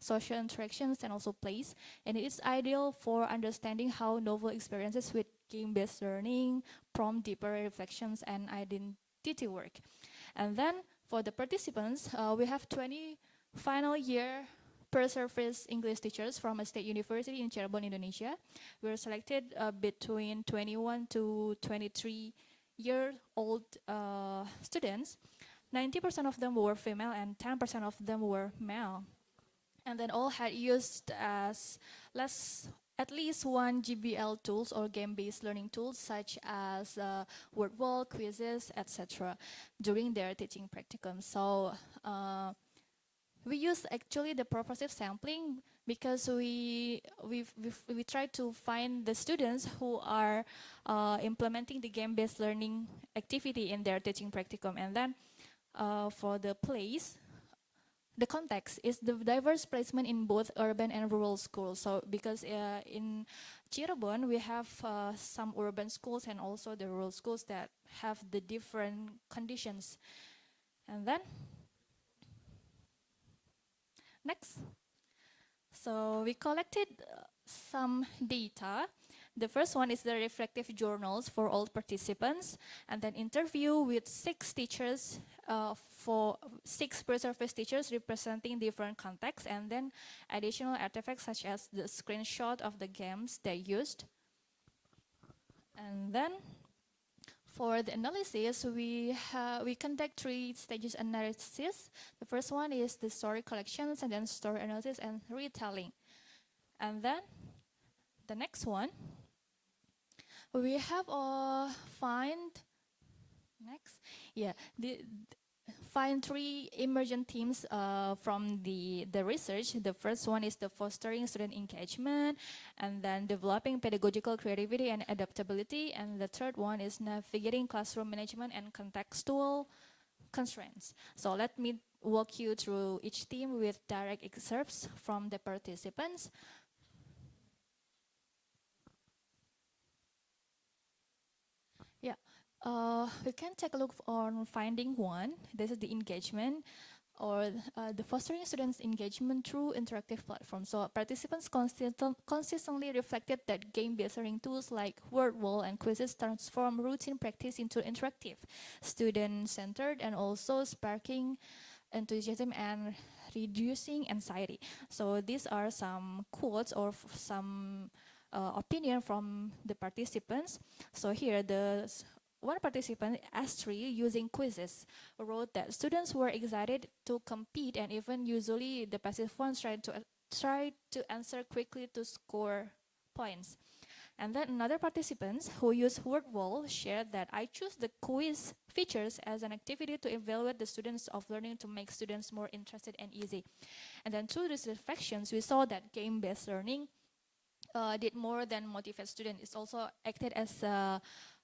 social interactions, and also plays. And it's ideal for understanding how novel experiences with game-based learning prompt deeper reflections and identity work. And then for the participants, we have 20 final year per-surface English teachers from a state university in Cirebon, Indonesia. We were selected between 21 to 23-year-old students. 90% of them were female and 10% of them were male. And then all had used at least one GBL tools or game-based learning tools such as word wall, quizzes, etc. during their teaching practicum. So we use actually the purposive sampling because we try to find the students who are implementing the game-based learning activity in their teaching practicum. And then for the place, the context is the diverse placement in both urban and rural schools. So because in Cirebon, we have some urban schools and also the rural schools that have the different conditions. And then, next. So we collected some data. The first one is the reflective journals for all participants, and then interview with 6 teachers for 6 per-surface teachers representing different contexts, and then additional artifacts such as the screenshot of the games they used. And then for the analysis, we conduct 3 stages analysis. The first one is the story collections, and then story analysis and retelling. And then the next one, we have find 3 emergent themes from the research. The first one is the fostering student engagement, and then developing pedagogical creativity and adaptability, and the third one is navigating classroom management and contextual constraints. So let me walk you through each theme with direct excerpts from the participants. Yeah, we can take a look on finding 1. This is the engagement, or the fostering students' engagement through interactive platforms. So participants consistently reflected that game-based learning tools like word wall and quizzes transform routine practice into interactive, student-centered, and also sparking enthusiasm and reducing anxiety. So these are some quotes or some opinion from the participants. So here, one participant, S3, using quizzes, wrote that students were excited to compete, and even usually the passive ones tried to answer quickly to score points. And then another participant who used word wall shared that I choose the quiz features as an activity to evaluate the students of learning to make students more interested and easy. And then through these reflections, we saw that game-based learning did more than motivate students. It also acted as an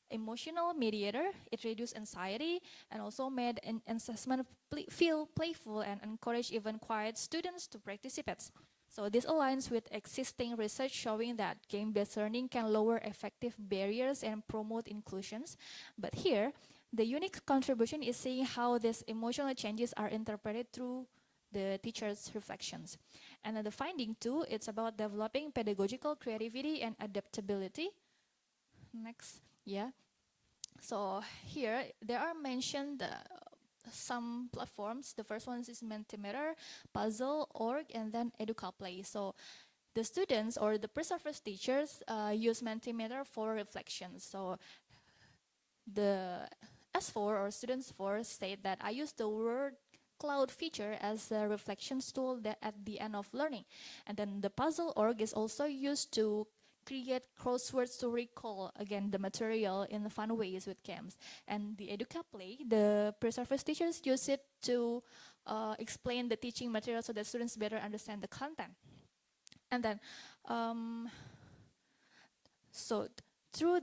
emotional mediator. It reduced anxiety and also made an assessment feel playful and encourage even quiet students to participate. So this aligns with existing research showing that game-based learning can lower effective barriers and promote inclusions. But here, the unique contribution is seeing how these emotional changes are interpreted through the teacher's reflections. And then the finding 2, it's about developing pedagogical creativity and adaptability. Next, yeah. So here, there are mentioned some platforms. The first one is Mentimeter, Puzzle.org, and then Edu-Play. So the students or the pre-surface teachers use Mentimeter for reflections. So the S4 or students 4 state that I use the word cloud feature as a reflections tool that at the end of learning. And then the Puzzle.org is also used to create crosswords to recall again the material in fun ways with games. And the Edu-Play, the pre-surface teachers use it to explain the teaching material so that students better understand the content. And then through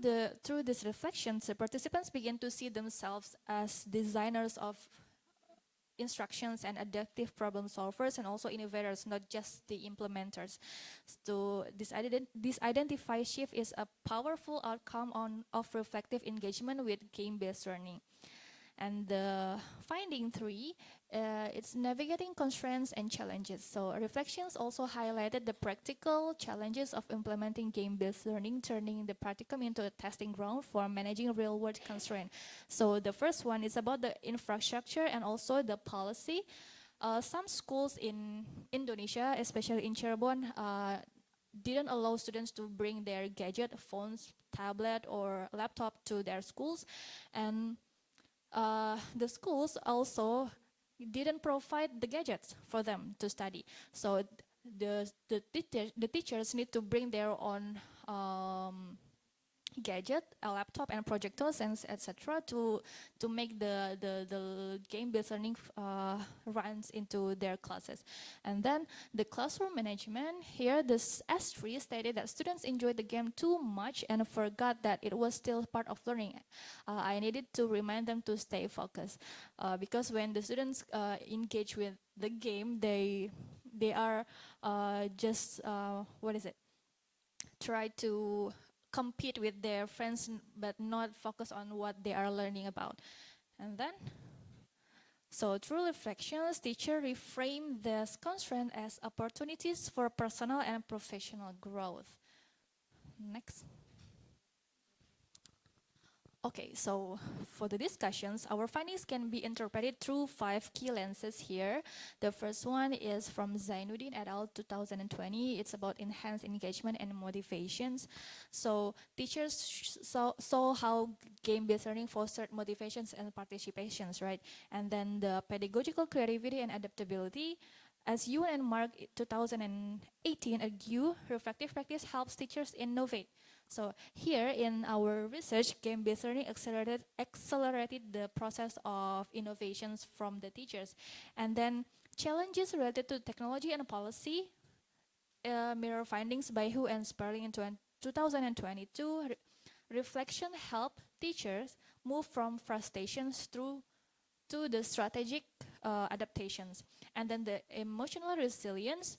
these reflections, the participants begin to see themselves as designers of instructions and adaptive problem solvers and also innovators, not just the implementers. So this identify shift is a powerful outcome of reflective engagement with game-based learning. And the finding 3, it's navigating constraints and challenges. So reflections also highlighted the practical challenges of implementing game-based learning, turning the practicum into a testing ground for managing real-world constraints. So the first one is about the infrastructure and also the policy. Some schools in Indonesia, especially in Cirebon, didn't allow students to bring their gadget, phones, tablet, or laptop to their schools. And the schools also didn't provide the gadgets for them to study. So the teachers need to bring their own gadget, a laptop and projectors and etc. to make the game-based learning runs into their classes. And then the classroom management, here this S3 stated that students enjoyed the game too much and forgot that it was still part of learning. I needed to remind them to stay focused because when the students engage with the game, they are just try to compete with their friends but not focus on what they are learning about. And then, so through reflections, teacher reframe this constraint as opportunities for personal and professional growth. Next. Okay, so for the discussions, our findings can be interpreted through 5 key lenses here. The first one is from Zainuddin et al. 2020. It's about enhanced engagement and motivations. So teachers saw how game-based learning fostered motivations and participations, right? And then the pedagogical creativity and adaptability. As Ewan and Mark 2018 argue, reflective practice helps teachers innovate. So here in our research, game-based learning accelerated the process of innovations from the teachers. And then challenges related to technology and policy, mirror findings by Hu and Sperling in 2022. Reflection helped teachers move from frustrations to the strategic adaptations. And then the emotional resilience,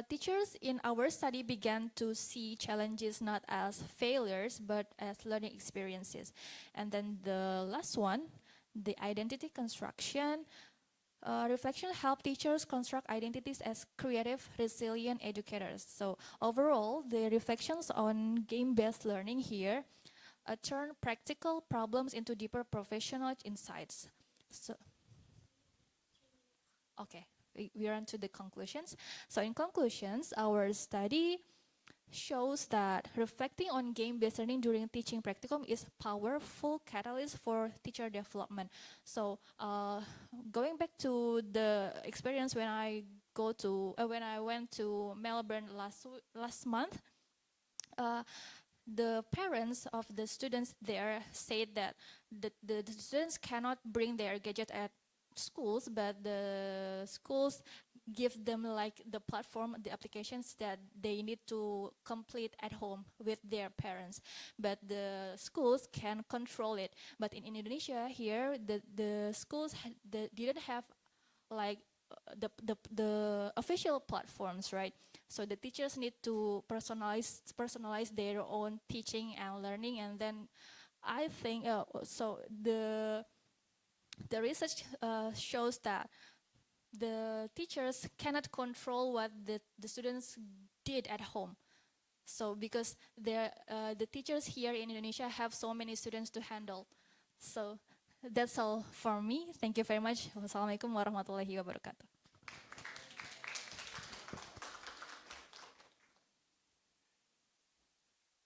teachers in our study began to see challenges not as failures, but as learning experiences. And then the last one, the identity construction. Reflection helped teachers construct identities as creative, resilient educators. So overall, the reflections on game-based learning here turn practical problems into deeper professional insights. So, okay. We are on to the conclusions. So in conclusions, our study shows that reflecting on game-based learning during teaching practicum is a powerful catalyst for teacher development. So going back to the experience when I went to Melbourne last month, the parents of the students there said that the students cannot bring their gadget at schools, but the schools give them like the platform, the applications that they need to complete at home with their parents. But the schools can control it. But in Indonesia here, the schools didn't have like the official platforms, right? So the teachers need to personalize their own teaching and learning. And then I think so the research shows that the teachers cannot control what the students did at home. So because the teachers here in Indonesia have so many students to handle. So that's all for me. Thank you very much. Wassalamualaikum warahmatullahi wabarakatuh.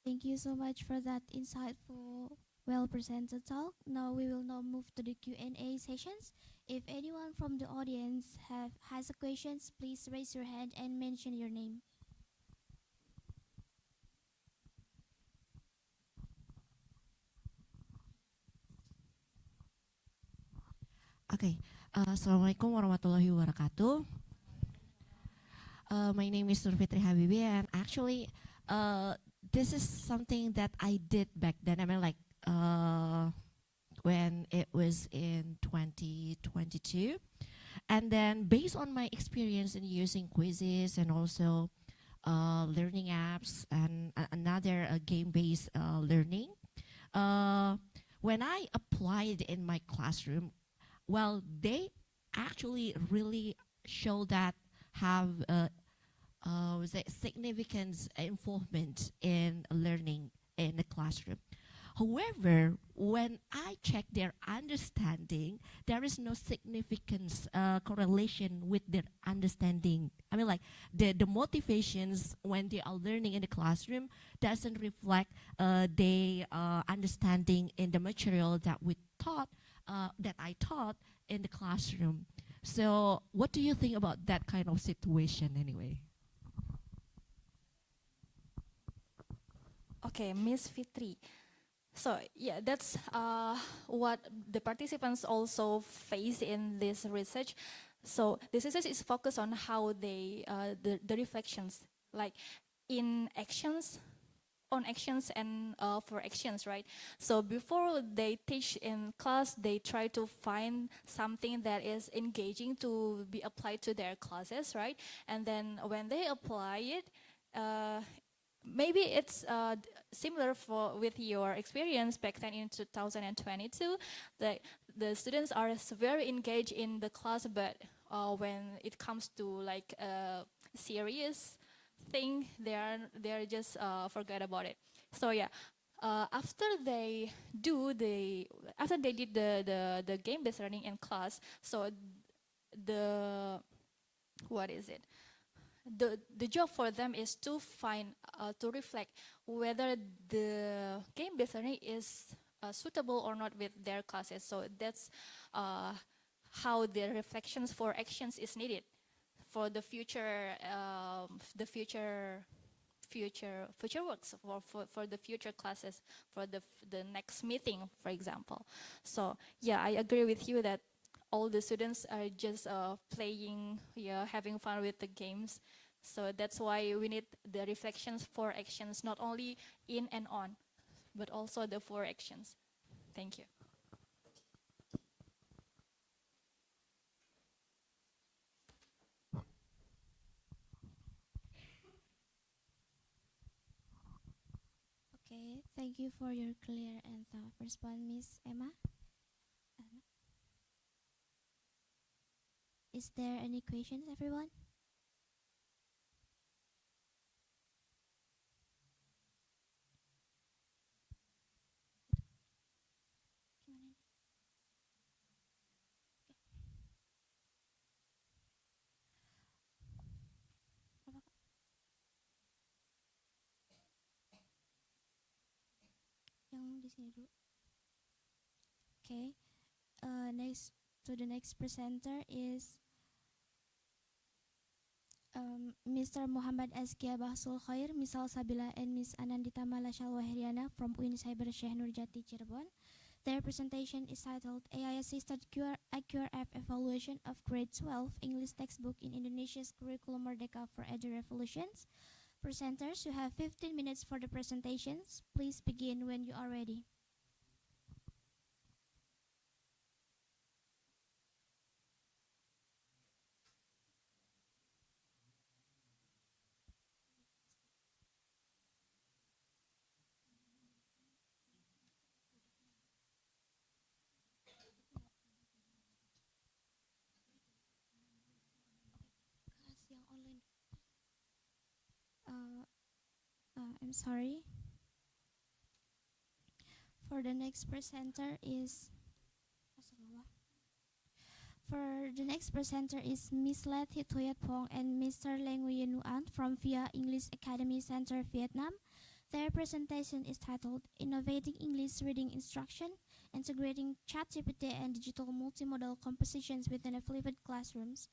Thank you so much for that insightful, well-presented talk. Now we will move to the Q&A sessions. If anyone from the audience has a questions, please raise your hand and mention your name. Okay, Assalamualaikum warahmatullahi wabarakatuh. My name is Nurfitri Habibi, and actually, this is something that I did back then. I mean, like, when it was in 2022. And then based on my experience in using quizzes and also learning apps and another game-based learning, when I applied in my classroom, well, they actually really show that have was a significant involvement in learning in the classroom. However, when I check their understanding, there is no significant correlation with their understanding. I mean, like the motivations when they are learning in the classroom doesn't reflect their understanding in the material that we taught, that I taught in the classroom. So, what do you think about that kind of situation, anyway? Okay, Miss Fitri. So yeah, that's what the participants also face in this research. So this research is focused on how they, the reflections, like in actions, on actions and for actions, right? So before they teach in class, they try to find something that is engaging to be applied to their classes, right? And then when they apply it, uh, maybe it's similar for with your experience back then in 2022. The students are very engaged in the class, but when it comes to like a serious thing, they're just forget about it. So yeah, after they did the game based learning in class, so the what is it? The job for them is to find to reflect whether the game based learning is suitable or not with their classes. So that's how the reflections for actions is needed for the future works for the future classes, for the next meeting, for example. So yeah, I agree with you that all the students are just playing, yeah, having fun with the games. So that's why we need the reflections for actions, not only in and on, but also the for actions. Thank you. Okay, thank you for your clear and thorough response, Miss Emma. Is there any questions, everyone? Yang di sini dulu. Okay. Next to the next presenter is Mr. Muhammad Azkiya Bahtsulkhoir, Miss Salsabilla, and Miss Anandita Syalwa Heryana from UIN Syekh Nurjati, Cirebon. Their presentation is titled AI-Assisted AQRF Evaluation of Grade 12 English Textbook in Indonesia's Kurikulum Merdeka for Edu-Revolution. Presenters, you have 15 minutes for the presentations. Please begin when you are ready. I'm sorry. For the next presenter is Miss Let Hituyat Pong and Mr. Leng Nguyen Nguyen from VIA English Academy Center, Vietnam. Their presentation is titled Innovating English Reading Instruction, Integrating ChatGPT and Digital Multimodal Compositions within a Flipped Classrooms.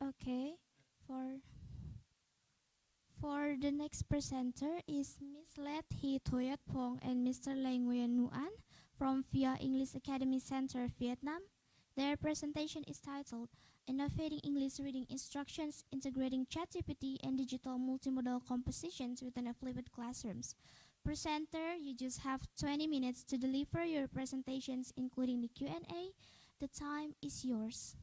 Okay. For for the next presenter is Miss Let Hee Thoyat Pong and Mr. Leng Nguyen Nguyen from VIA English Academy Center, Vietnam. Their presentation is titled Innovating English Reading Instructions, Integrating ChatGPT and Digital Multimodal Compositions Within a Flipped Classrooms. Presenter, you just have 20 minutes to deliver your presentations, including the Q&A. The time is yours.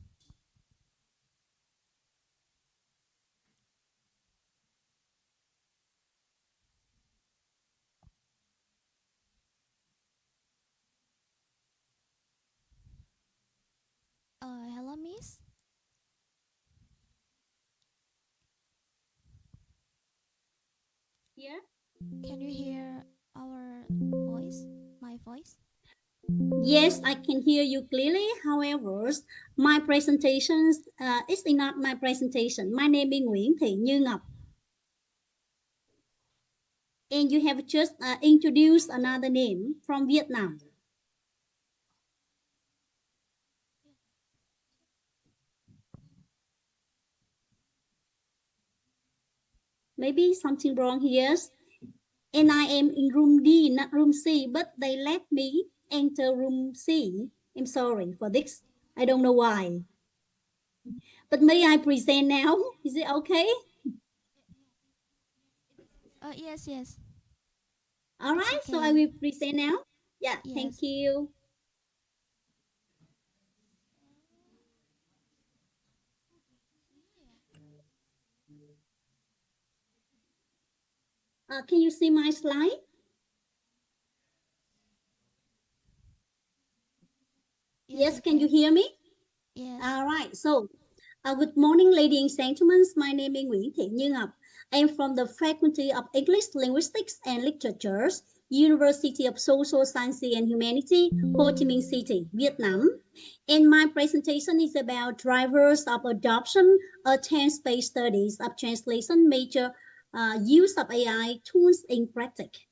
Hello, Miss. Yeah. Can you hear our voice? My voice? Yes, I can hear you clearly. However, my presentation is not my presentation. My name is Nguyễn Thị Như Ngọc, and you have just introduced another name from Vietnam. Maybe something wrong here. And I am in room D, not room C, but they let me enter room C. I'm sorry for this. I don't know why. But may I present now? Is it okay? Yes, yes. All It's right, so I okay. will present now. Yeah, thank Yes. you. Can you see my slide? Yes, Yes, we can you can. hear me? Yes. All right, so good morning, ladies and gentlemen. My name is Nguyễn Thị Như Ngọc. I am from the Faculty of English, Linguistics, and Literatures, University of Social Sciences and Humanity, Ho Chi Minh City, Vietnam. And my presentation is about drivers of adoption of tense-based studies of translation major use of AI tools in practice.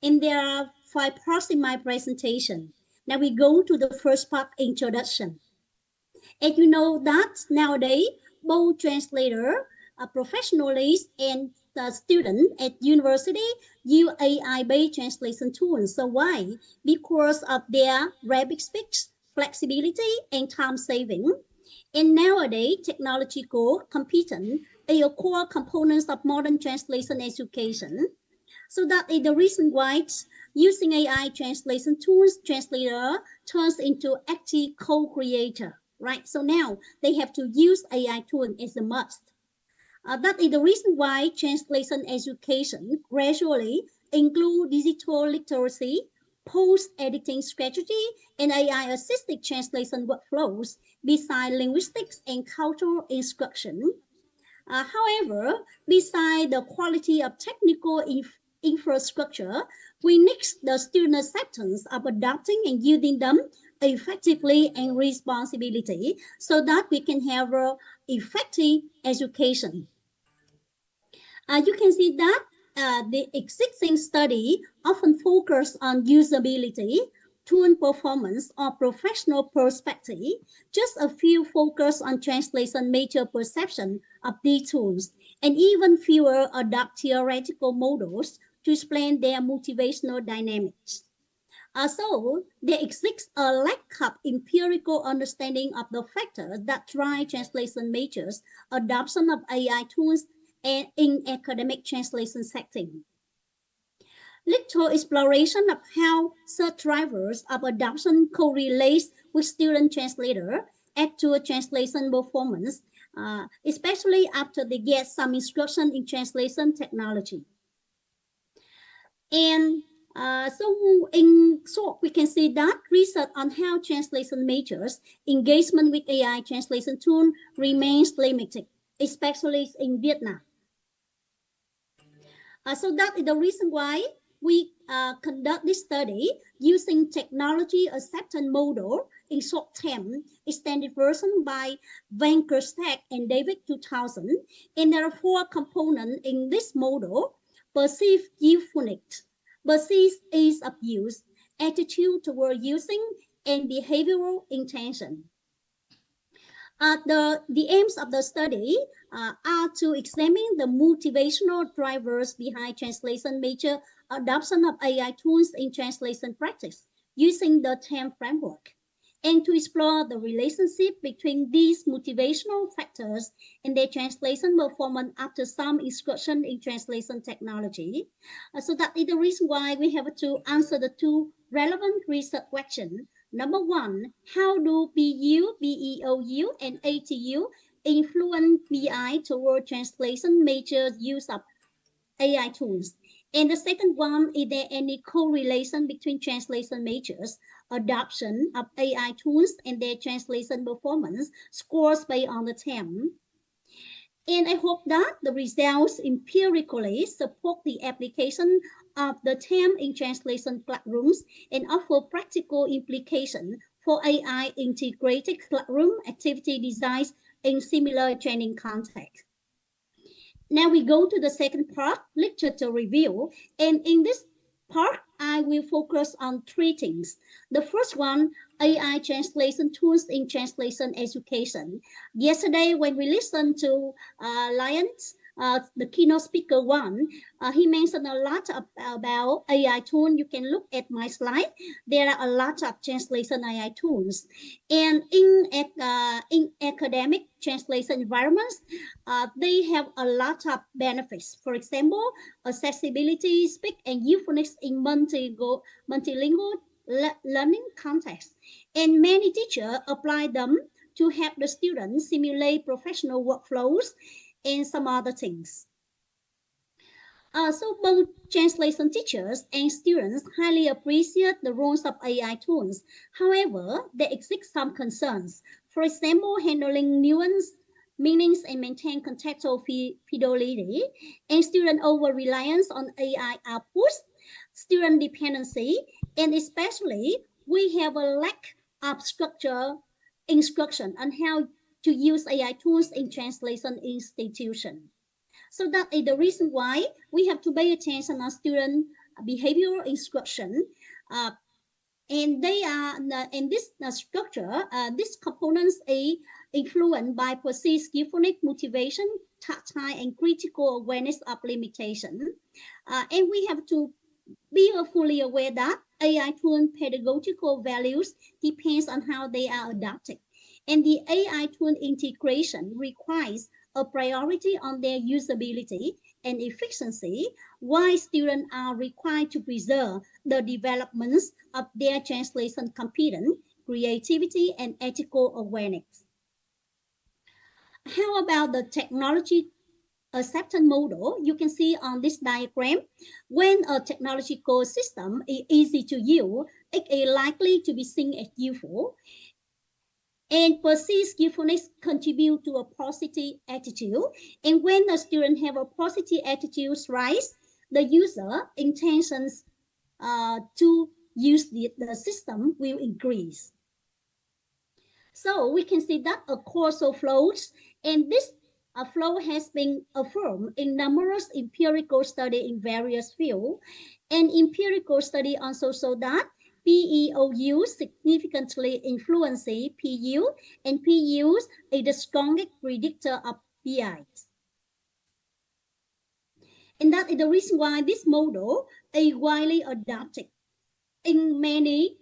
And there are 5 parts in my presentation. Now we go to the first part, introduction. And you know that nowadays, both translator, professionals, and the student at university use AI-based translation tools. So why? Because of their rapid speech, flexibility, and time saving. And nowadays, technological competence are a core components of modern translation education. So that is the reason why using AI translation tools, translator turns into active co-creator, right? So now they have to use AI tool as a must. That is the reason why translation education gradually include digital literacy, post-editing strategy, and AI-assisted translation workflows beside linguistics and cultural instruction. However, beside the quality of technical infrastructure, we need the student acceptance of adopting and using them effectively and responsibility so that we can have effective education. You can see that the existing study often focus on usability, tool performance, or professional perspective. Just a few focus on translation major perception of these tools, and even fewer adopt theoretical models to explain their motivational dynamics. So there exists a lack of empirical understanding of the factors that drive translation majors adoption of AI tools and in academic translation setting. Little exploration of how such drivers of adoption correlates with student translator actual translation performance, especially after they get some instruction in translation technology. And so in short, we can see that research on how translation majors engagement with AI translation tool remains limited, especially in Vietnam. So that is the reason why we conduct this study using technology acceptance model in short term extended version by Van Kerstad and David 2000. And there are 4 components in this model: perceived usefulness, perceived ease of use, attitude toward using, and behavioral intention. The aims of the study are to examine the motivational drivers behind translation major adoption of AI tools in translation practice using the TAM framework, and to explore the relationship between these motivational factors and their translation performance after some instruction in translation technology. So that is the reason why we have to answer the two relevant research questions. Number one, how do BU, BEOU, and ATU influence BI toward translation major use of AI tools? And the second one, is there any correlation between translation majors, adoption of AI tools, and their translation performance scores based on the TAM? And I hope that the results empirically support the application of the TAM in translation classrooms and offer practical implications for AI integrated classroom activity designs in similar training contexts. Now we go to the second part, literature review. And in this part, I will focus on three things. The first one, AI translation tools in translation education. Yesterday, when we listened to Lyons, the keynote speaker one, he mentioned a lot about AI tools. You can look at my slide. There are a lot of translation AI tools. And in academic translation environments, they have a lot of benefits. For example, accessibility, speak, and euphonics in multilingual learning context. And many teachers apply them to help the students simulate professional workflows and some other things. So both translation teachers and students highly appreciate the roles of AI tools. However, there exist some concerns. For example, handling nuance, meanings, and maintain contextual fidelity, and student over-reliance on AI outputs, student dependency, and especially we have a lack of structure instruction on how to use AI tools in translation institution. So that is the reason why we have to pay attention on student behavioral instruction. And they are in this structure, these components are influenced by perceived skillfulness, motivation, tactile, and critical awareness of limitation. And we have to be fully aware that AI tool pedagogical values depends on how they are adopted. And the AI tool integration requires a priority on their usability and efficiency, while students are required to preserve the developments of their translation competence, creativity, and ethical awareness. How about the technology acceptance model? You can see on this diagram, when a technological system is easy to use, it is likely to be seen as useful. And perceived skillfulness contribute to a positive attitude. And when the student have a positive attitude rise, the user intentions to use the system will increase. So we can see that a causal flows, and this flow has been affirmed in numerous empirical studies in various fields. And empirical study also show that PEOU significantly influence PU, and PU is the strongest predictor of PIs. And that is the reason why this model is widely adopted in many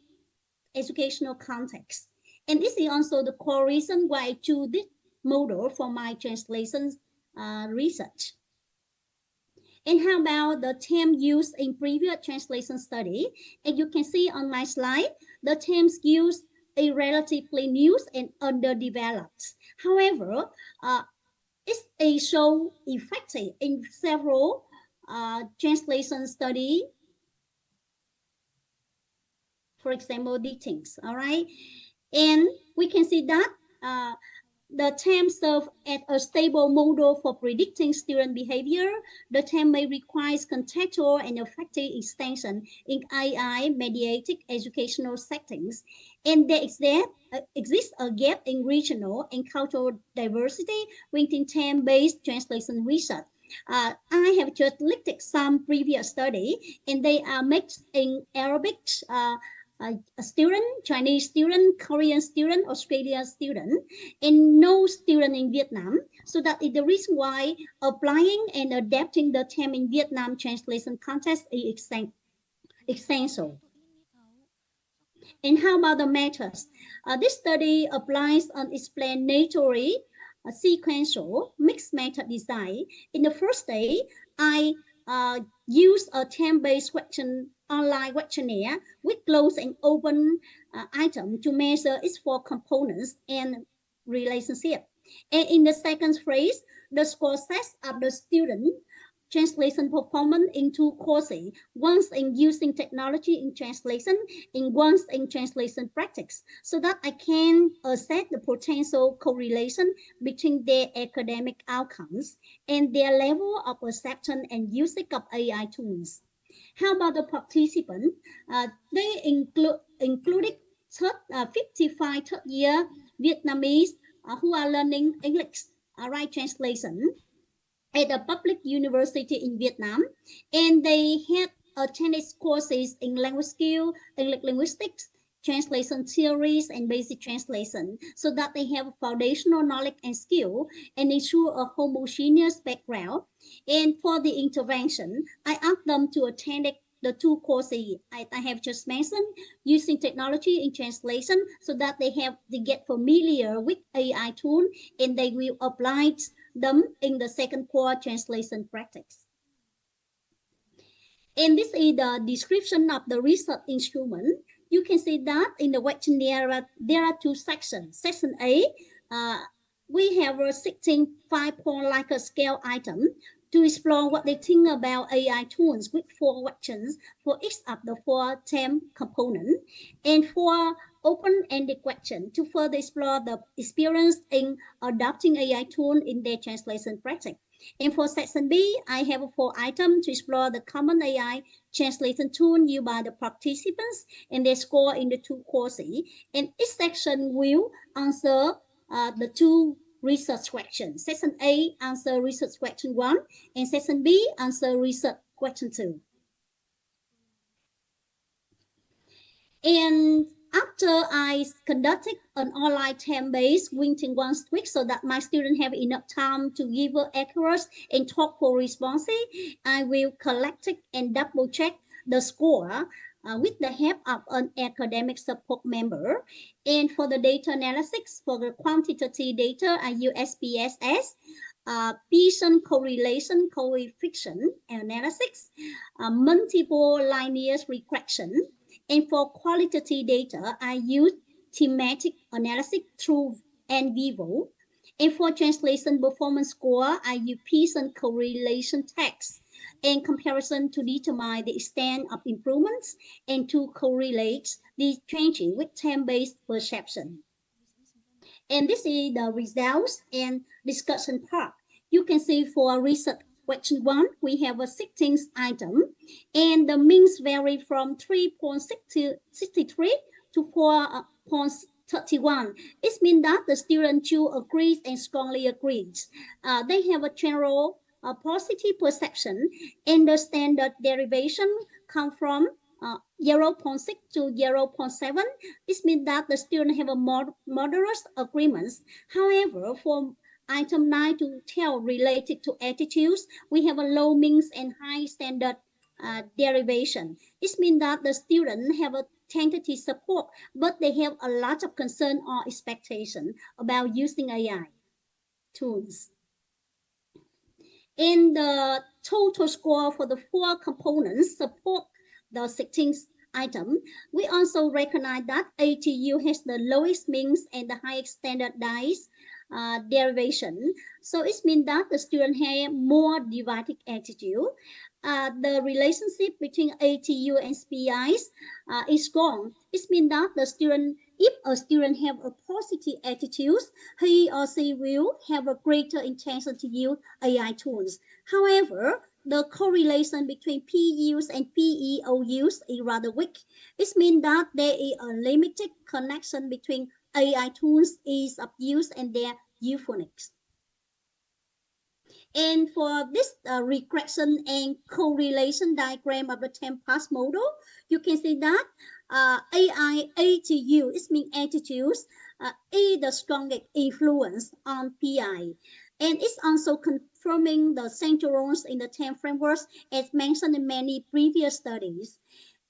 educational contexts. And this is also the core reason why I choose this model for my translation research. And how about the term used in previous translation study? As you can see on my slide, the terms used are relatively new and underdeveloped. However, it shows effective in several translation study. For example, these things, all right? And we can see that the term serves as a stable model for predicting student behavior. The term may require contextual and effective extension in AI-mediated educational settings. And there exists a gap in regional and cultural diversity within term-based translation research. I have just listed some previous studies, and they are mixed in Arabic, a student, Chinese student, Korean student, Australian student, and no student in Vietnam. So that is the reason why applying and adapting the term in Vietnam translation context is essential. And how about the methods? This study applies an explanatory, sequential, mixed method design. In the first day, I use a term-based question online questionnaire with closed and open item to measure its four components and relationship. And in the second phase, the score sets of the student translation performance in two courses, once in using technology in translation and once in translation practice, so that I can assess the potential correlation between their academic outcomes and their level of perception and usage of AI tools. How about the participants? They included 55 third-year Vietnamese who are learning English, right translation, at a public university in Vietnam, and they had attended courses in language skill, English linguistics, translation theories, and basic translation, so that they have foundational knowledge and skill and ensure a homogeneous background. And for the intervention, I asked them to attend the two courses I have just mentioned using technology in translation so that they get familiar with AI tool and they will apply them in the second core translation practice. And this is the description of the research instrument. You can see that in the questionnaire there are two sections. Section A, we have a 16 5-point Likert scale item to explore what they think about AI tools with 4 questions for each of the 4 term components, and 4 open-ended questions to further explore the experience in adopting AI tool in their translation practice. And for section B, I have 4 items to explore the common AI translation tool used by the participants and their score in the 2 courses. And each section will answer the 2 research questions. Section A answer research question 1 and section B answer research question 2. And after I conducted an online term-based within 1 week so that my students have enough time to give accurate and thoughtful responses, I will collect and double-check the score with the help of an academic support member. And for the data analysis, for the quantitative data, I use SPSS, Pearson correlation coefficient analysis, multiple linear regression. And for qualitative data, I use thematic analysis through NVivo. And for translation performance score, I use Pearson correlation text and comparison to determine the extent of improvements and to correlate the changing with term-based perception. And this is the results and discussion part. You can see for research question 1, we have a 16 item, and the means vary from 3.63 to 4.31. It means that the student choose agrees and strongly agrees. They have a general positive perception, and the standard derivation come from 0.6 to 0.7. This means that the student have a moderate agreements. However, for item 9 to 12 related to attitudes, we have a low, means, and high standard derivation. This means that the students have a tentative support, but they have a lot of concern or expectation about using AI tools. And the total score for the 4 components support the 16th item. We also recognize that ATU has the lowest means and the highest standardized derivation. So it means that the student have more divided attitude. The relationship between ATU and SPIs is strong. It means that the student, if a student have a positive attitude, he or she will have a greater intention to use AI tools. However, the correlation between PUs and PEOUs is rather weak. It means that there is a limited connection between AI tools, ease of use, and their usefulness. And for this regression and correlation diagram of the 10 pass model, you can see that AI ATU, it means attitudes, E the strongest influence on PI. And it's also confirming the central roles in the 10 frameworks as mentioned in many previous studies.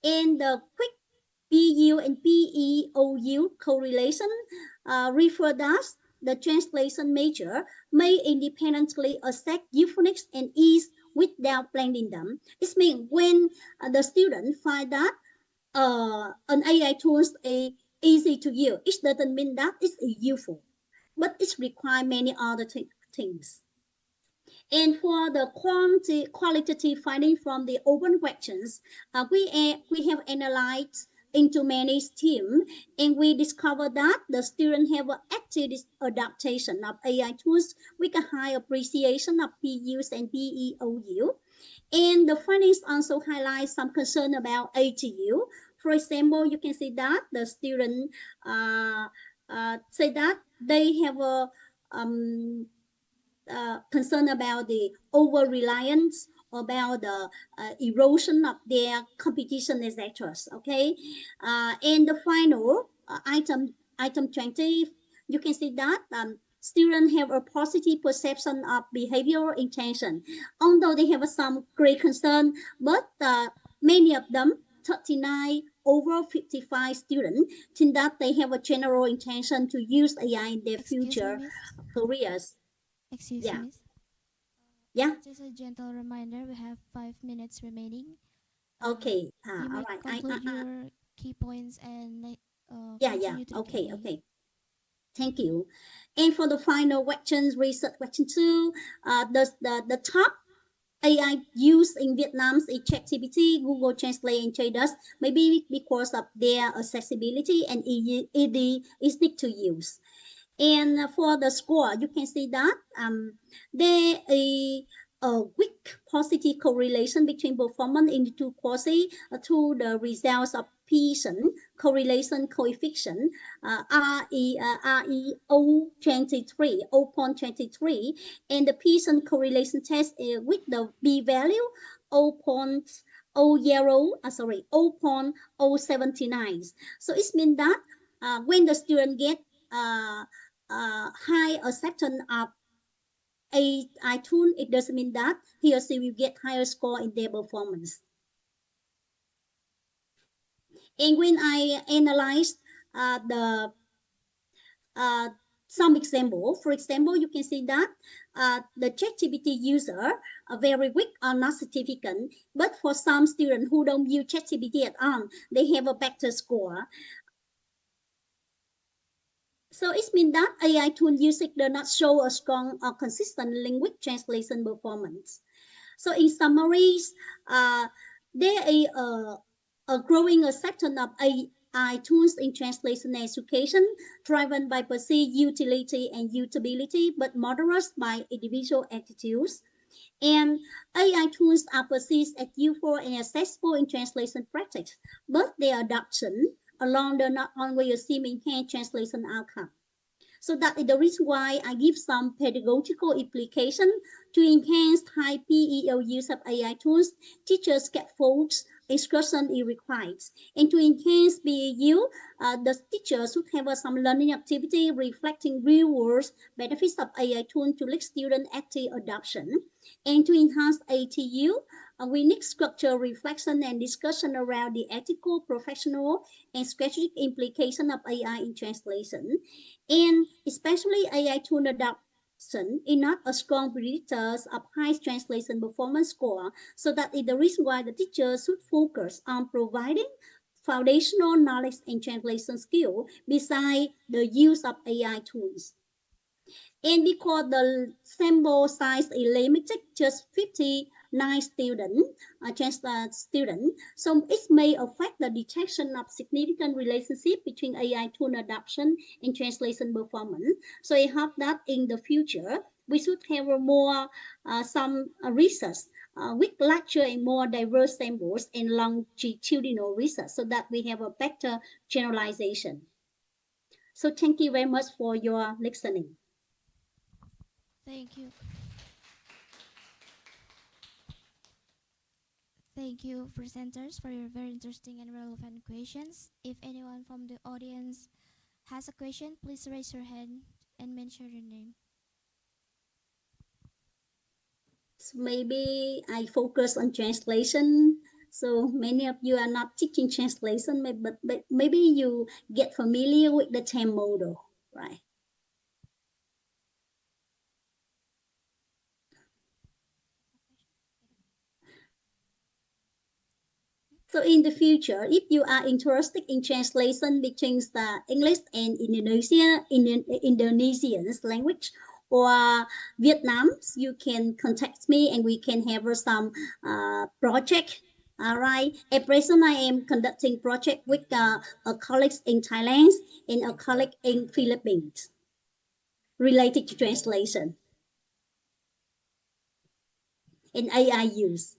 And the quick PU and PEOU correlation refer that the translation major may independently accept euphonics and ease without blending them. It means when the student find that an AI tool is easy to use, it doesn't mean that it's useful, but it requires many other things. And for the qualitative finding from the open questions, we have analyzed into many teams, and we discovered that the students have an active adaptation of AI tools with a high appreciation of PUs and PEOU. And the findings also highlight some concern about ATU. For example, you can see that the student say that they have a concern about the over reliance, about the erosion of their competition, etc. Okay, and the final item 20, you can see that students have a positive perception of behavioral intention, although they have some great concern, but many of them, 39 over 55 students, think that they have a general intention to use AI in their future careers. Excuse Yeah. me, Miss. Yeah. Just a gentle reminder, we have 5 minutes remaining. Okay. You All might right. conclude your key points and Yeah. continue to the Okay. Q&A. Okay. Thank you. And for the final questions, research question 2, the top AI used in Vietnam is ChatGPT, Google Translate, and Traders, maybe because of their accessibility and easy to use. And for the score, you can see that there is a weak positive correlation between performance in the two courses to the results of Pearson correlation coefficient REO 23, 0.23, and the Pearson correlation test with the p-value 0.079. So it means that when the student get high acceptance of a tool, it doesn't mean that he or she will get higher score in their performance. And when I analyzed the some example, for example, you can see that the ChatGPT user are very weak or not significant, but for some students who don't use ChatGPT at all, they have a better score. So it means that AI tool usage does not show a strong or consistent linguistic translation performance. So in summaries, there is a growing acceptance of AI tools in translation education, driven by perceived utility and usability, but moderated by individual attitudes. And AI tools are perceived as useful and accessible in translation practice, but their adoption alone does not always seem enhance translation outcome. So that is the reason why I give some pedagogical implication to enhance high PEO use of AI tools. Teachers get folds instruction is required. And to enhance PEU, the teachers should have some learning activity reflecting real-world benefits of AI tools to lead student active adoption. And to enhance ATU, we need structured reflection and discussion around the ethical, professional, and strategic implication of AI in translation. And especially AI tool adoption is not a strong predictor of high translation performance score. So that is the reason why the teachers should focus on providing foundational knowledge and translation skill beside the use of AI tools. And because the sample size is limited, just 59 students, so it may affect the detection of significant relationship between AI tool adoption and translation performance. So I hope that in the future, we should have more some research with larger and more diverse samples and longitudinal research so that we have a better generalization. So thank you very much for your listening. Thank you. Thank you, presenters, for your very interesting and relevant questions. If anyone from the audience has a question, please raise your hand and mention your name. So maybe I focus on translation. So many of you are not teaching translation, but maybe you get familiar with the term model, right? So in the future, if you are interested in translation between the English and Indonesian's language or Vietnam's, you can contact me and we can have some project. All right. At present, I am conducting project with a colleague in Thailand and a colleague in Philippines related to translation and AI use.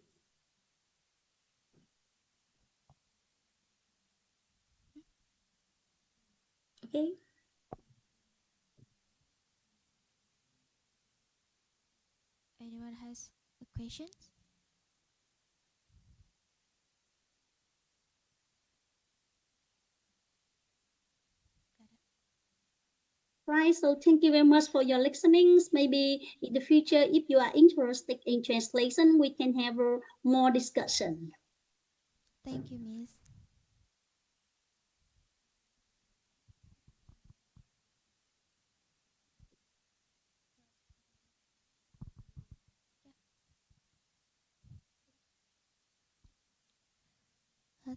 Okay. Anyone has a question? Right, so thank you very much for your listenings. Maybe in the future, if you are interested in translation, we can have a more discussion. Thank you, Miss.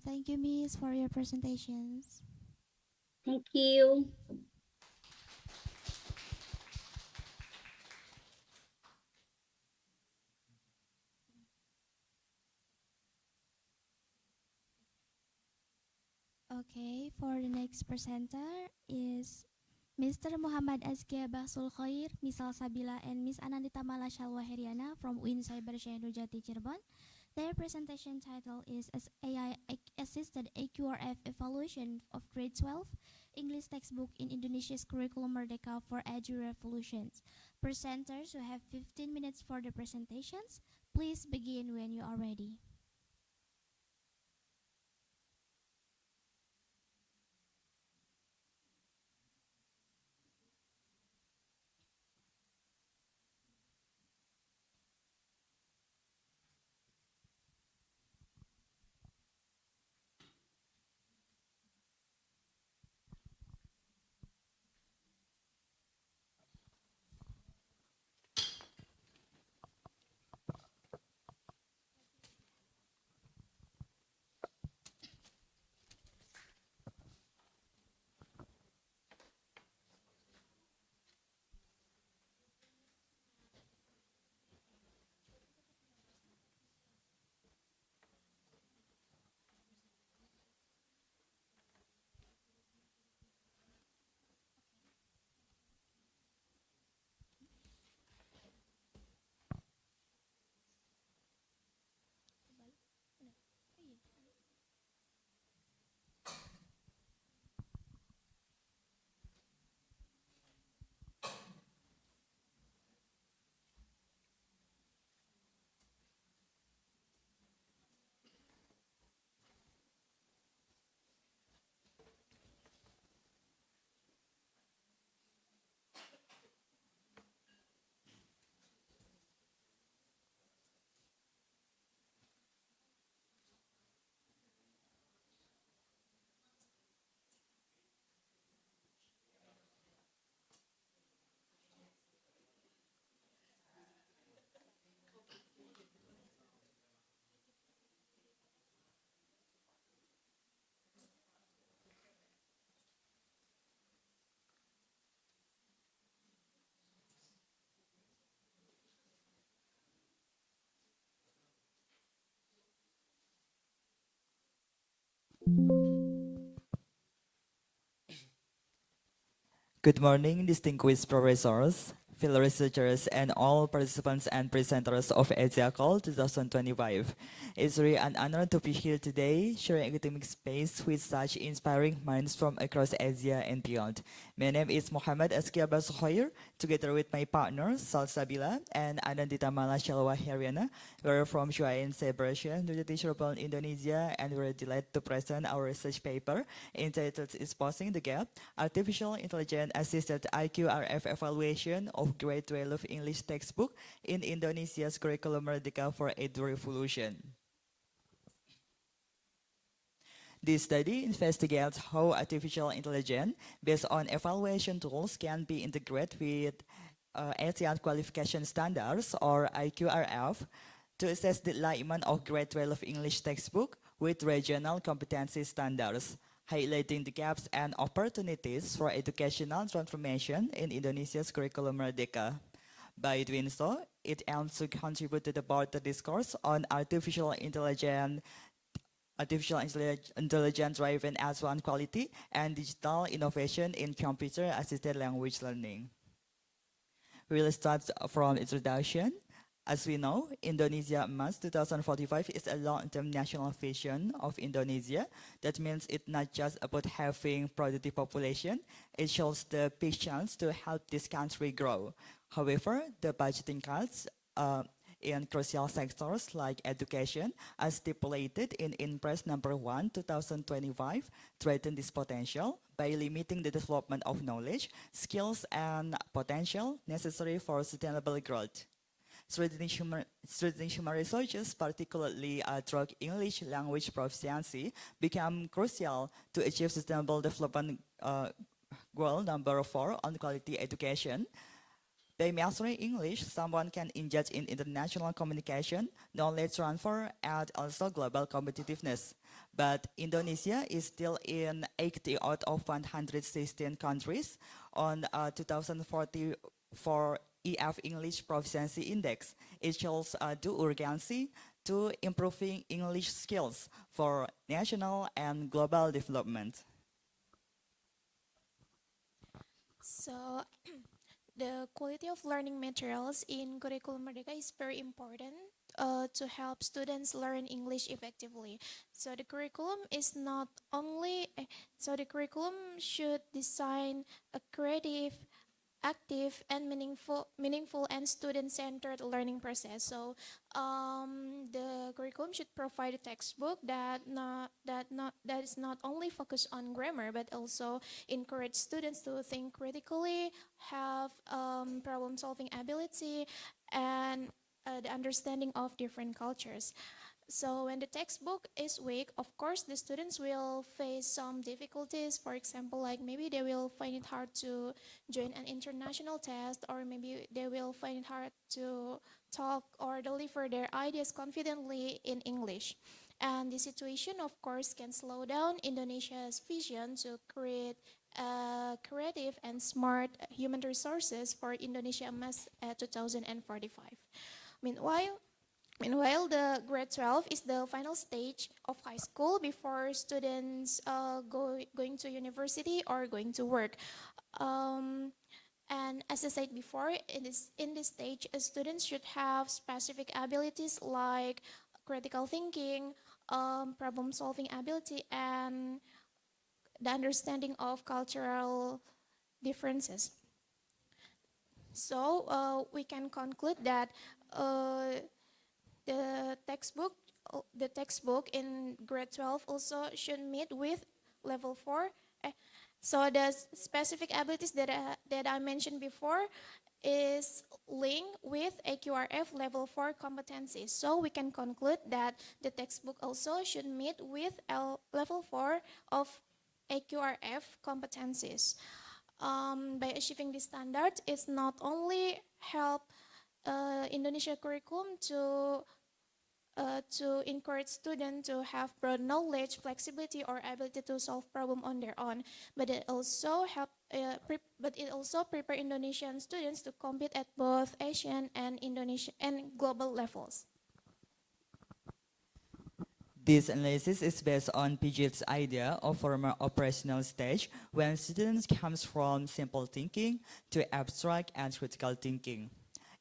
Thank you, Miss, for your presentations. Thank you. Okay, for the next presenter is Mr. Muhammad Azkiya Bahtsulkhoir, Miss Salsabilla, and Miss Anandita Syalwa Heryana from UIN Syber Nurjati Cirebon. Their presentation title is as AI Assisted AQRF Evaluation of Grade 12 English Textbook in Indonesia's Kurikulum Merdeka for Edu-Revolution. Presenters who have 15 minutes for the presentations. Please begin when you are ready. Good morning, distinguished professors, fellow researchers, and all participants and presenters of AsiaCALL 2025. It's really an honor to be here today, sharing academic space with such inspiring minds from across Asia and beyond. My name is Muhammad Azkiya Bahtsulkhoir, together with my partners Salsabilla and Anandita Syalwa Heryana. We're from io.uinssc, Nurjati, Cirebon, Indonesia, and we're delighted to present our research paper entitled Exposing the Gap, Artificial Intelligence Assisted AQRF Evaluation of Grade 12 English Textbook in Indonesia's Kurikulum Merdeka for Edu-Revolution. This study investigates how artificial intelligence based on evaluation tools can be integrated with ASEAN Qualification Standards or AQRF to assess the alignment of grade 12 English textbook with regional competency standards, highlighting the gaps and opportunities for educational transformation in Indonesia's curriculum Merdeka. By doing so, it aims to contribute to the broader discourse on artificial intelligence-driven S1 quality and digital innovation in computer-assisted language learning. We'll start from introduction. As we know, Indonesia Emas 2045 is a long-term national vision of Indonesia. That means it's not just about having productive population, it shows the big chance to help this country grow. However, the budgeting cuts in crucial sectors like education, as stipulated in Impress number 1, 2025, threaten this potential by limiting the development of knowledge, skills, and potential necessary for sustainable growth. Strengthening human resources, particularly drug English language proficiency, become crucial to achieve sustainable development goal number 4 on quality education. By mastering English, someone can engage in international communication, knowledge transfer, and also global competitiveness. But Indonesia is still in 80 out of 116 countries on 2044 EF English Proficiency Index. It shows due urgency to improving English skills for national and global development. So, the quality of learning materials in Kurikulum Merdeka is very important to help students learn English effectively. So the curriculum is not only, the curriculum should design a creative, active, and meaningful and student-centered learning process. So the curriculum should provide a textbook that is not only focused on grammar but also encourage students to think critically, have problem-solving ability, and the understanding of different cultures. So when the textbook is weak, of course, the students will face some difficulties. For example, like maybe they will find it hard to join an international test, or maybe they will find it hard to talk or deliver their ideas confidently in English. And the situation, of course, can slow down Indonesia's vision to create creative and smart human resources for Indonesia Emas 2045. Meanwhile, the grade 12 is the final stage of high school before students going to university or going to work. And as I said before, in this stage, students should have specific abilities like critical thinking, problem-solving ability, and the understanding of cultural differences. So we can conclude that the textbook in grade 12 also should meet with level 4. So the specific abilities that I mentioned before is linked with AQRF level 4 competencies. So we can conclude that the textbook also should meet with level 4 of AQRF competencies. By achieving this standard, it's not only help Indonesia curriculum to encourage students to have broad knowledge, flexibility, or ability to solve problem on their own, but it also prepare Indonesian students to compete at both Asian and Indonesian and global levels. This analysis is based on Pidgeot's idea of former operational stage when students comes from simple thinking to abstract and critical thinking.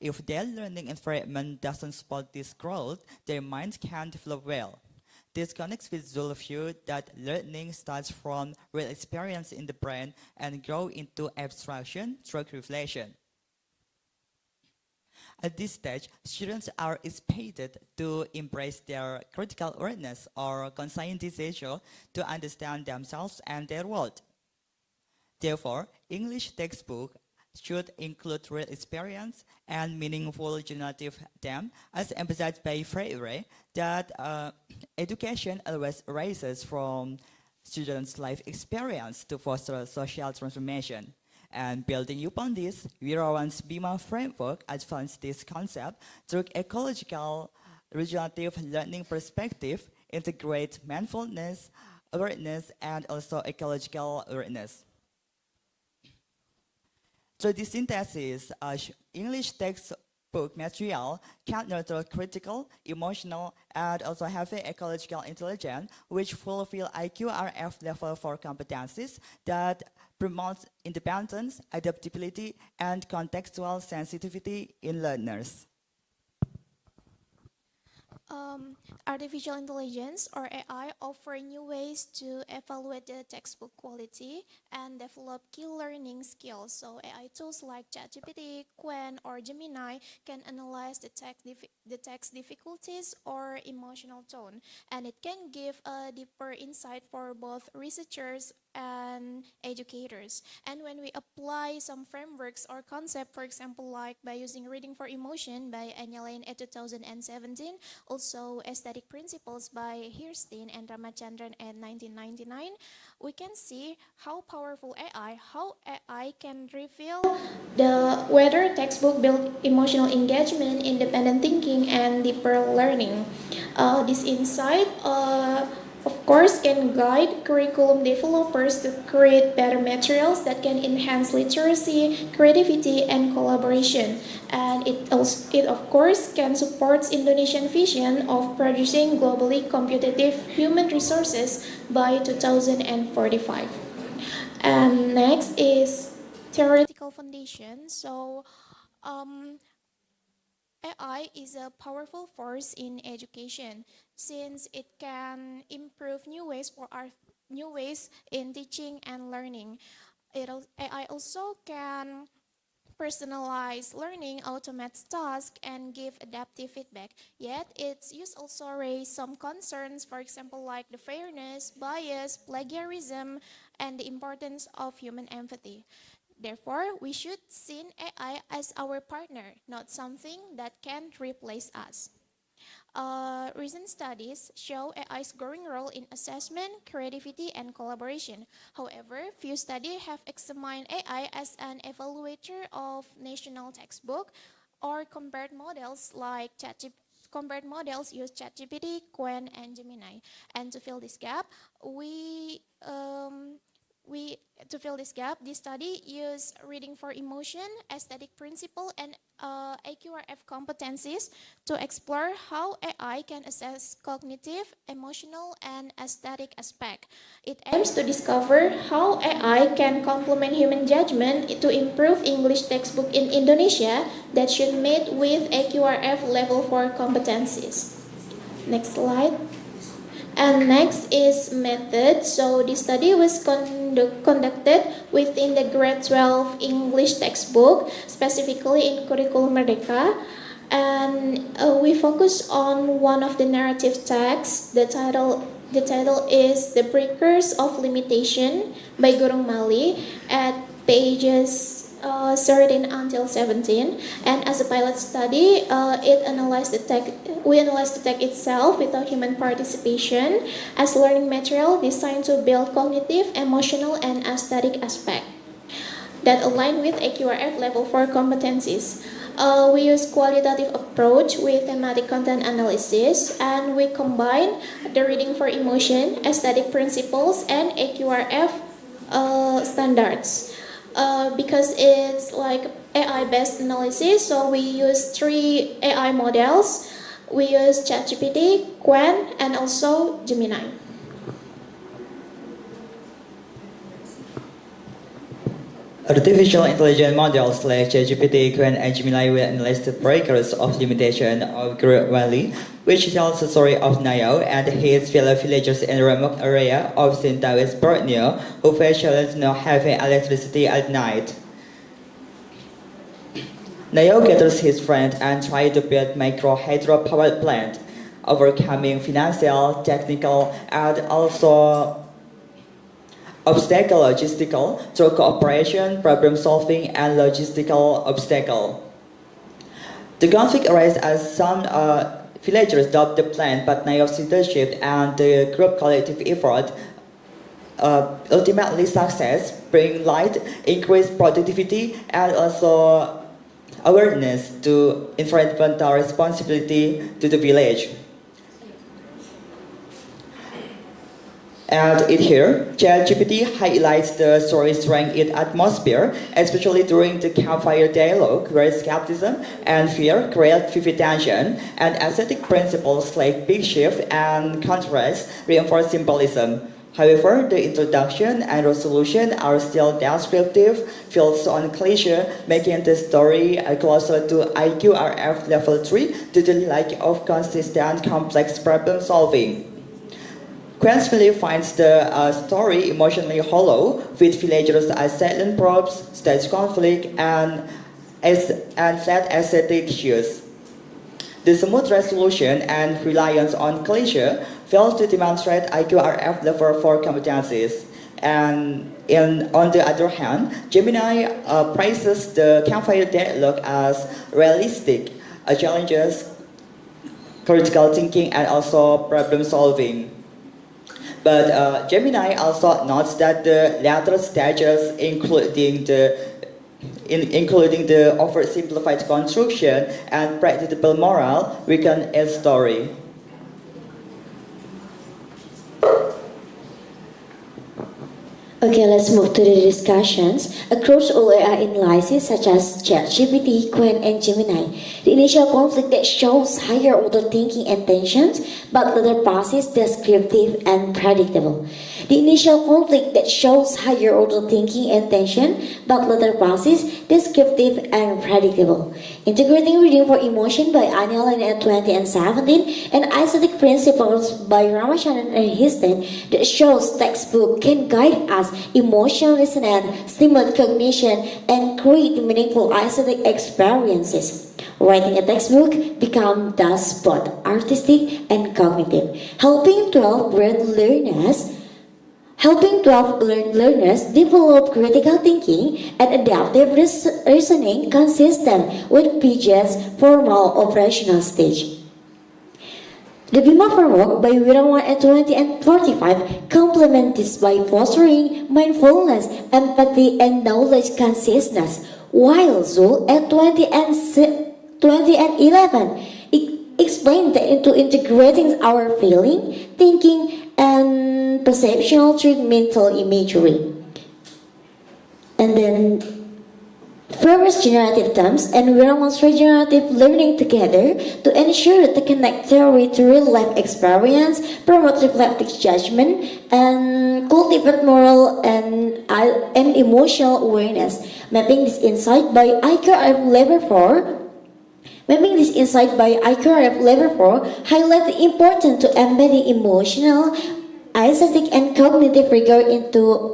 If their learning environment doesn't support this growth, their minds can't develop well. This connects with Zul's view that learning starts from real experience in the brain and grow into abstraction through reflection. At this stage, students are expected to embrace their critical awareness or conscientization to understand themselves and their world. Therefore, English textbook should include real experience and meaningful generative them, as emphasized by Freire, that education always arises from students' life experience to foster social transformation. And building upon this, Wirawan's Bima framework advanced this concept through ecological regenerative learning perspective, integrate mindfulness, awareness, and also ecological awareness. Through this synthesis, English textbook material can nurture critical, emotional, and also heavy ecological intelligence, which fulfill AQRF level 4 competencies that promotes independence, adaptability, and contextual sensitivity in learners. Artificial intelligence or AI offer new ways to evaluate the textbook quality and develop key learning skills. So AI tools like ChatGPT, Qwen, or Gemini can analyze the text difficulties or emotional tone, and it can give a deeper insight for both researchers and educators. And when we apply some frameworks or concept, for example, like by using reading for emotion by Anyalain in 2017, also aesthetic principles by Hirstein and Ramachandran in 1999, we can see how powerful how AI can reveal whether textbook build emotional engagement, independent thinking, and deeper learning. This insight of course, can guide curriculum developers to create better materials that can enhance literacy, creativity, and collaboration. And it of course, can support Indonesian vision of producing globally competitive human resources by 2045. And next is theoretical foundation. So, AI is a powerful force in education since it can improve new ways in teaching and learning. AI also can personalize learning, automate tasks, and give adaptive feedback. Yet, its use also raise some concerns, for example, like the fairness, bias, plagiarism, and the importance of human empathy. Therefore, we should see AI as our partner, not something that can replace us. Recent studies show AI's growing role in assessment, creativity, and collaboration. However, few studies have examined AI as an evaluator of national textbook or compared models like compared models use ChatGPT, Qwen, and Gemini. And to fill this gap, this study used reading for emotion, aesthetic principle, and AQRF competencies to explore how AI can assess cognitive, emotional, and aesthetic aspect. It aims to discover how AI can complement human judgment to improve English textbook in Indonesia that should meet with AQRF level 4 competencies. Next slide. And next is method. So this study was conducted within the grade 12 English textbook, specifically in Kurikulum Merdeka. And we focus on one of the narrative texts. The title is The Breakers of Limitation by Gurung Mali at pages 13 until 17, and as a pilot study, we analyzed the text itself without human participation as learning material designed to build cognitive, emotional, and aesthetic aspect that align with AQRF level 4 competencies. We use qualitative approach with thematic content analysis, and we combine the reading for emotion, aesthetic principles, and AQRF standards. Because it's like AI-based analysis, so we use 3 AI models. We use ChatGPT, Qwen, and also Gemini. Artificial intelligence models like ChatGPT, Qwen, and Gemini will analyze the breakers of limitation of Great Valley, which tells the story of Nayoro and his fellow villagers in a remote area of Southwest Borneo who face challenge not having electricity at night. Nayoro gathers his friends and tries to build micro hydro power plant, overcoming financial, technical, and also logistical through cooperation, problem solving, and logistical obstacle. The conflict arises as some villagers adopt the plan, but Nayoro's leadership and the group collective effort ultimately success, bring light, increase productivity, and also awareness to environmental responsibility to the village. And here, ChatGPT highlights the story's strength in atmosphere, especially during the campfire dialogue, where skepticism and fear create vivid tension, and aesthetic principles like big shift and contrast reinforce symbolism. However, the introduction and resolution are still descriptive, feels on cliché, making the story closer to AQRF level 3 due to the lack of consistent, complex problem solving. Qwen's family finds the story emotionally hollow, with villagers as silent probes, stage conflict, and flat aesthetic issues. The smooth resolution and reliance on cliché fail to demonstrate AQRF level 4 competencies. And on the other hand, Gemini praises the campfire dialogue as realistic, challenges critical thinking and also problem solving. But Gemini also notes that the later stages, including the oversimplified construction and predictable moral, weaken its story. Okay, let's move to the discussions. Across all AI analyses such as ChatGPT, Qwen, and Gemini, the initial conflict that shows higher order thinking and tensions, but later passes descriptive and predictable. The initial conflict that shows higher order thinking and tension, but later passes descriptive and predictable. Integrating reading for emotion by Anil at 20 and 17, and aesthetic principles by Ramachandran and Histen that shows textbook can guide us emotional resonance, stimulate cognition, and create meaningful aesthetic experiences. Writing a textbook becomes thus both artistic and cognitive, helping 12 learners develop critical thinking and adaptive reasoning consistent with Piaget's formal operational stage. The Bima framework by Wirawan at 20 and 45 complement this by fostering mindfulness, empathy, and knowledge consciousness, while Zul at 20 and 11 explained that into integrating our feeling, thinking, and perceptual through mental imagery. And then various generative terms and Wirawan's regenerative learning together to ensure to connect theory to real-life experience, promote reflective judgment, and cultivate moral and emotional awareness. Mapping this insight by AQRF level 4 highlight the importance to embedding emotional, aesthetic, and cognitive rigor into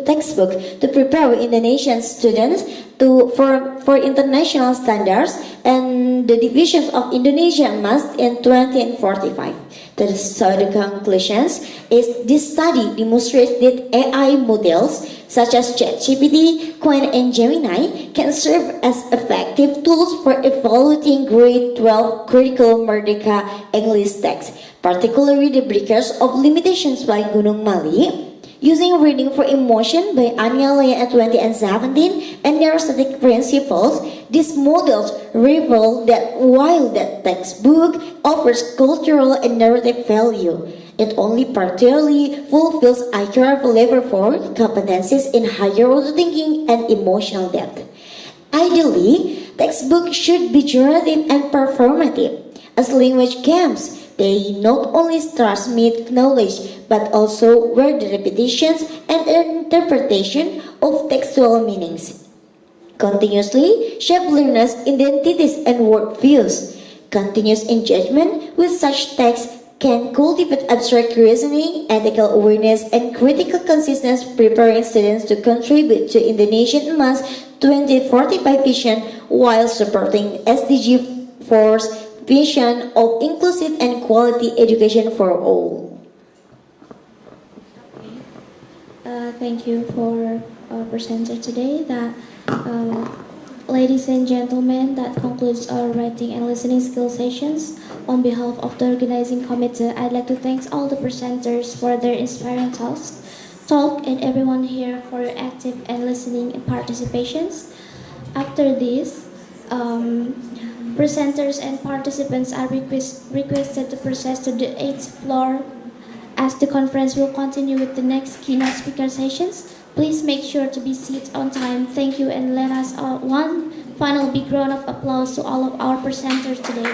textbook to prepare Indonesian students for international standards and the divisions of Indonesian math in 20 and 45. The conclusions is this study demonstrates that AI models such as ChatGPT, Qwen, and Gemini can serve as effective tools for evaluating grade 12 curriculum Merdeka English text, particularly the breakers of limitations by Gunung Mali, using reading for emotion by Anialaya at 20 and 17, and neurostatic principles. These models reveal that while that textbook offers cultural and narrative value, it only partially fulfills AQRF level 4 competencies in higher order thinking and emotional depth. Ideally, Textbooks should be generative and performative. As language games, they not only transmit knowledge but also were the repetitions and interpretation of textual meanings. Continuously shape learners' identities and worldviews. Continuous engagement with such texts can cultivate abstract reasoning, ethical awareness, and critical consciousness, preparing students to contribute to Indonesian Mass 2045 vision while supporting SDG 4's vision of inclusive and quality education for all. Thank you for our presenter today. Ladies and gentlemen, that concludes our writing and listening skill sessions. On behalf of the organizing committee, I'd like to thank all the presenters for their inspiring talk and everyone here for your active and listening and participations. After this, presenters and participants are requested to proceed to the 8th floor as the conference will continue with the next keynote speaker sessions. Please make sure to be seated on time. Thank you, and let us one final big round of applause to all of our presenters today.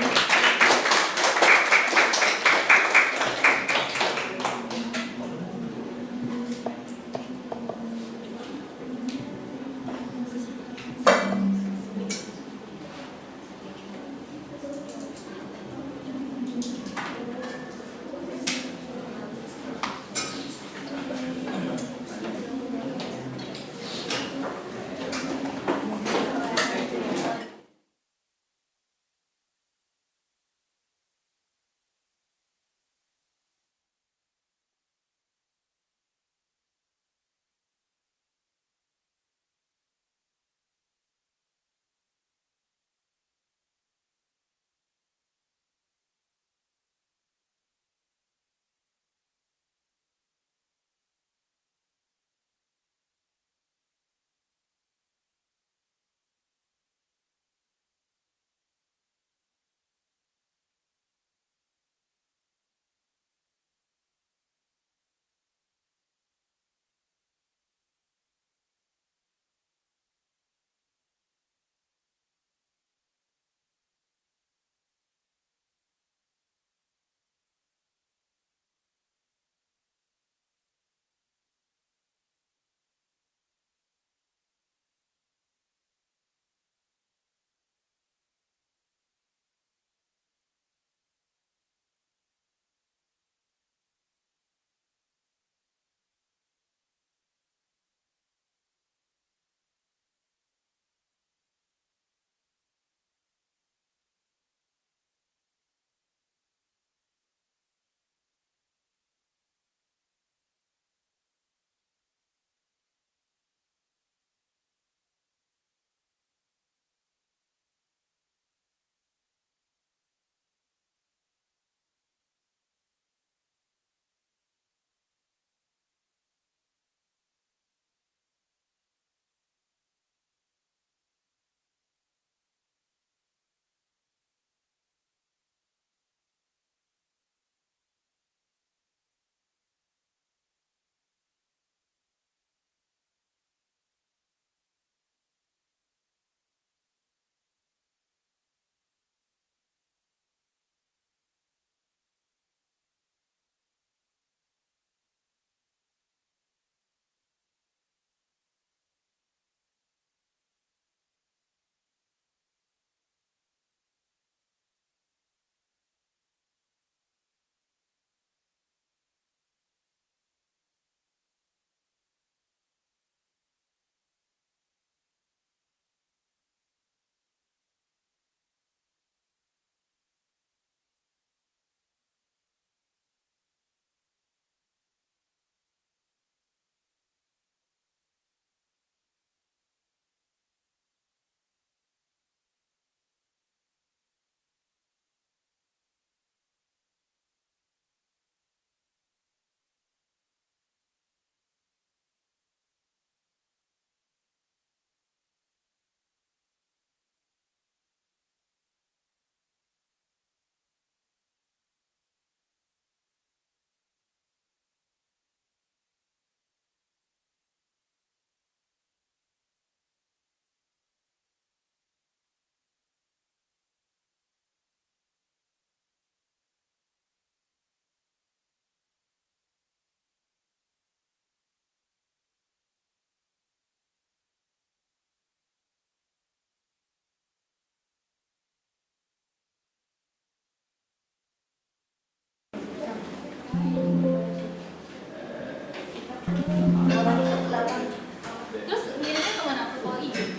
Terus ngirimnya kemana? Ke izin?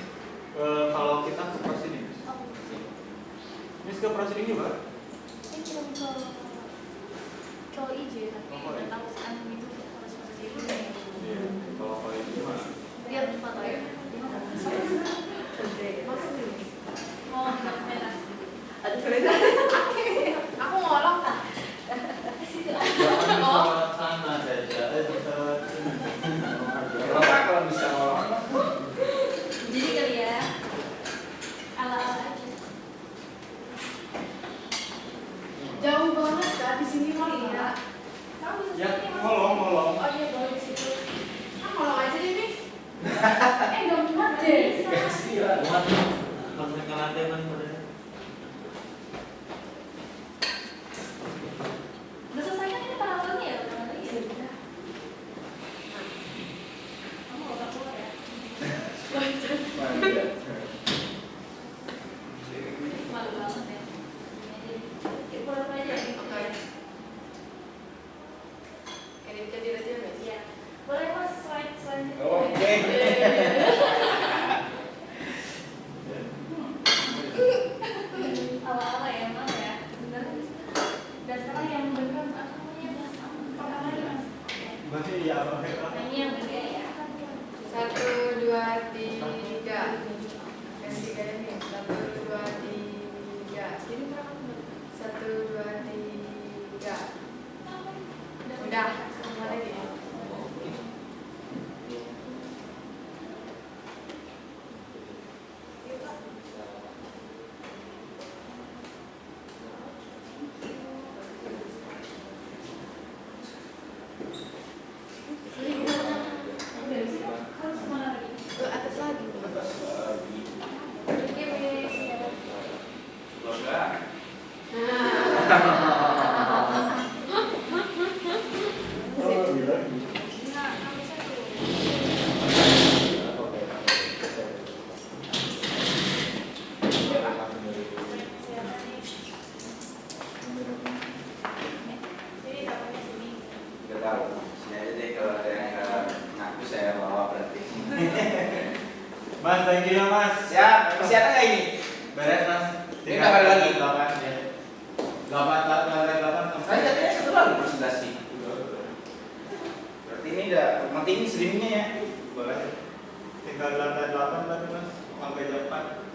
Kalau kita ke proceeding. Ini ke proceeding juga? Ini kirim ke izin, tapi nggak tahu sekarang itu harus proses itu. Iya. Kalau itu gimana? Lihat foto ya. Oh, nggak merah. Aku ngolong kah? Sana saja. Kenapa kalau bisa ngolong? Jadi kali ya. Ala-ala aja. Jauh banget kan di sini mau lihat. Kamu bisa Ya, sini, Mas. ngolong. Oh iya, boleh di situ. Ngolong aja deh, Miss. Nggak muat deh. Muat. Harus ke lantai kan sebenarnya. Udah selesai kan ini paralelnya ya? Iya. Kamu nggak usah keluar ya? Malu banget ya. Kita keluar aja ya? Oke. Jadi aja, Mas? Iya. Boleh, Mas, slide selanjutnya. Oke. Ala-ala ya, Mas ya? Bener. Dan sekarang yang beneran aku punya pertama lagi, Mas. Masih ya, Bang. Nah, ini yang bener ya. 1, 2, 3. Yang tiganya nih. 1, 2, 3. Jadi berapa? 1, 2, 3. Udah. Semua lagi. Ke atas lagi. Oke, Miss. Mas, thank you ya, Mas. Siap, masih ada nggak ini? Beres, Mas. Ini nggak ada lagi? 8 ya. 8. Saya katanya satu lagi presentasi. Berarti ini udah penting streamingnya ya. Boleh. Tinggal lantai 8 tadi, Mas. Sampai jam 4.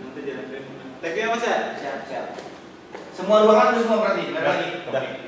Nanti jangan. Thank you ya, Mas ya. Siap. Semua ruangan itu semua berarti. Nggak ada lagi. Udah.